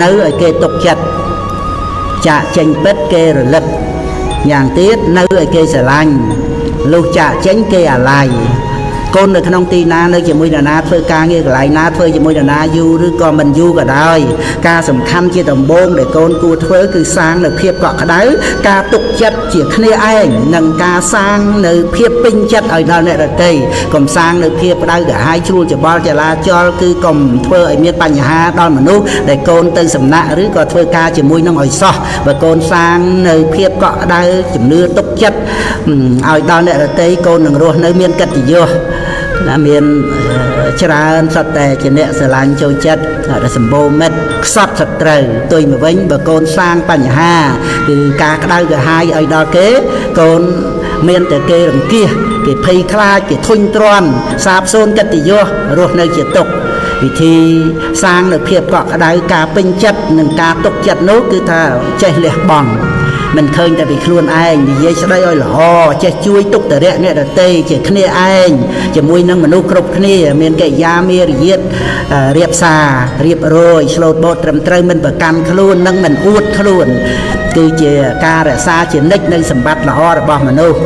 នៅឲ្យគេទុកចិត្តចាក់ចេញពិតគេរលឹកយ៉ាងទៀតនៅឲ្យគេស្រឡាញ់លុះចាក់ចេញគេអាឡ័យកូននៅក្នុងទីណានៅជាមួយនរណាធ្វើការងារកន្លែងណាធ្វើជាមួយនរណាយូរឬក៏មិនយូរក៏ដោយការសំខាន់ជាដំបូងដែលកូនគួរធ្វើគឺសាងនៅភាពកក់ក្ដៅការទុកចិត្តជាគ្នាឯងនិងការសាងនៅភាពពេញចិត្តឲ្យដល់អ្នកដទៃកុំសាងនៅភាពក្ដៅក្រហាយជ្រួលច្បល់ចលាចលគឺកុំធ្វើឲ្យមានបញ្ហាដល់មនុស្សដែលកូនទៅសំណាក់ឬក៏ធ្វើការជាមួយនឹងឲ្យសោះបើកូនសាងនៅភាពកក់ក្ដៅជំនឿទុកចិត្តឲ្យដល់អ្នកដទៃកូននឹងរស់នៅមានកិត្តិយសណាមានច្រើនសត្វតែជាអ្នកស្រឡាញ់ចូលចិត្តសម្បូរមិត្តខ្សត់សត្រូវទុយមកវិញបើកូនសាងបញ្ហាគឺការក្តៅក្រហាយឲ្យដល់គេកូនមានតែគេរង្គៀសគេភ័យខ្លាចគេធុញទ្រាន់សាបសូន្យកិត្តិយសរស់នៅជាទុក្ខវិធីសាងនៅភាពកក់ក្តៅការពេញចិត្តនិងការទុកចិត្តនោះគឺថាចេះលះបង់មិនឃើញតែពីខ្លួនឯងនិយាយស្ដីឲ្យល្អចេះជួយទុក្ខតរៈអ្នកដទៃជាគ្នាឯងជាមួយនឹងមនុស្សគ្រប់គ្នាមានកិរិយាមារយាទរៀបសាររៀបរយឆ្លូតបូតត្រឹមត្រូវមិនប្រកាន់ខ្លួននិងមិនអួតខ្លួនគឺជាការរក្សាជានិច្ចនៃសម្បត្តិល្អរបស់មនុស្ស